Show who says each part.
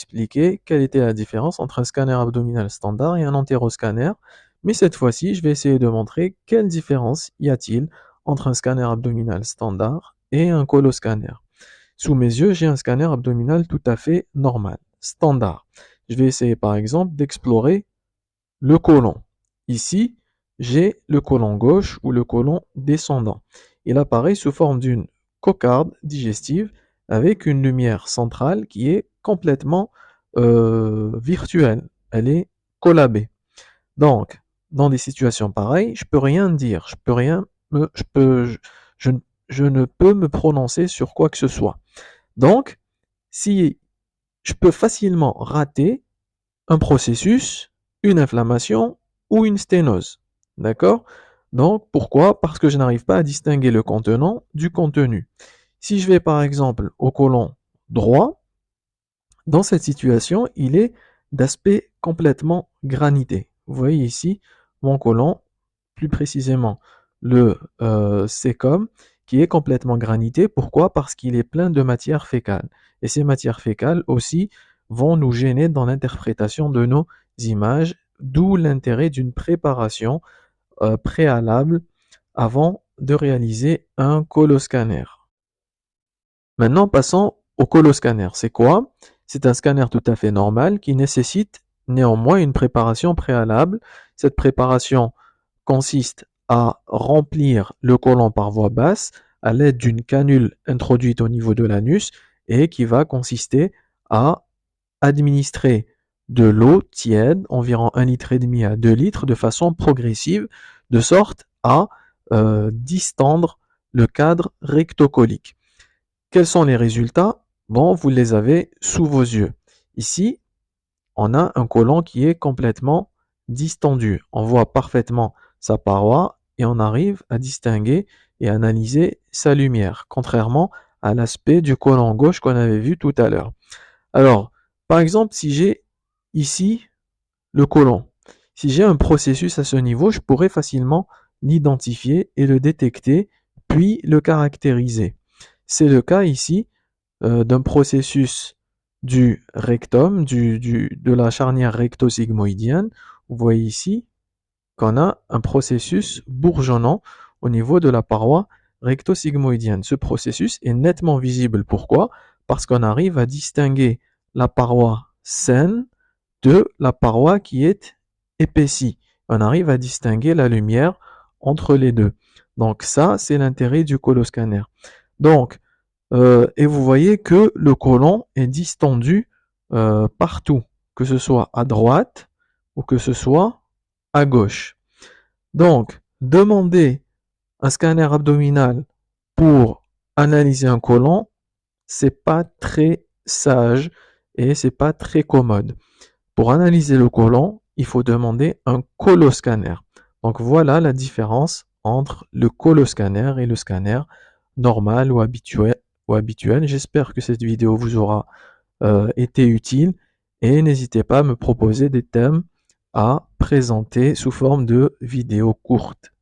Speaker 1: expliqué quelle était la différence entre un scanner abdominal standard et un entéroscanner. Mais cette fois-ci, je vais essayer de montrer quelle différence y a-t-il entre un scanner abdominal standard et un coloscanner. Sous mes yeux, j'ai un scanner abdominal tout à fait normal, standard. Je vais essayer par exemple d'explorer le côlon. Ici, j'ai le côlon gauche ou le côlon descendant. Il apparaît sous forme d'une cocarde digestive avec une lumière centrale qui est complètement virtuelle. Elle est collabée. Donc, dans des situations pareilles, je peux rien dire, je peux rien, je, je ne peux me prononcer sur quoi que ce soit. Donc, si je peux facilement rater un processus, une inflammation ou une sténose. D'accord? Donc, pourquoi? Parce que je n'arrive pas à distinguer le contenant du contenu. Si je vais par exemple au côlon droit, dans cette situation, il est d'aspect complètement granité. Vous voyez ici mon côlon, plus précisément le cécum, qui est complètement granité. Pourquoi? Parce qu'il est plein de matière fécale. Et ces matières fécales aussi vont nous gêner dans l'interprétation de nos images, d'où l'intérêt d'une préparation préalable avant de réaliser un coloscanner. Maintenant, passons au coloscanner. C'est quoi? C'est un scanner tout à fait normal qui nécessite néanmoins une préparation préalable. Cette préparation consiste à remplir le côlon par voie basse à l'aide d'une canule introduite au niveau de l'anus et qui va consister à administrer de l'eau tiède, environ 1,5 litre à 2 litres, de façon progressive, de sorte à distendre le cadre rectocolique. Quels sont les résultats? Bon, vous les avez sous vos yeux. Ici, on a un côlon qui est complètement distendu. On voit parfaitement sa paroi et on arrive à distinguer et analyser sa lumière, contrairement à l'aspect du côlon gauche qu'on avait vu tout à l'heure. Alors, par exemple, si j'ai ici le côlon, si j'ai un processus à ce niveau, je pourrais facilement l'identifier et le détecter, puis le caractériser. C'est le cas ici d'un processus du rectum, de la charnière recto-sigmoïdienne. Vous voyez ici qu'on a un processus bourgeonnant au niveau de la paroi recto-sigmoïdienne. Ce processus est nettement visible. Pourquoi? Parce qu'on arrive à distinguer la paroi saine de la paroi qui est épaissie. On arrive à distinguer la lumière entre les deux. Donc ça, c'est l'intérêt du coloscanner. Donc, et vous voyez que le côlon est distendu partout, que ce soit à droite ou que ce soit à gauche. Donc, demander un scanner abdominal pour analyser un côlon, c'est pas très sage et c'est pas très commode. Pour analyser le côlon, il faut demander un coloscanner. Donc voilà la différence entre le coloscanner et le scanner normal ou habituel. J'espère que cette vidéo vous aura été utile et n'hésitez pas à me proposer des thèmes à présenter sous forme de vidéos courtes.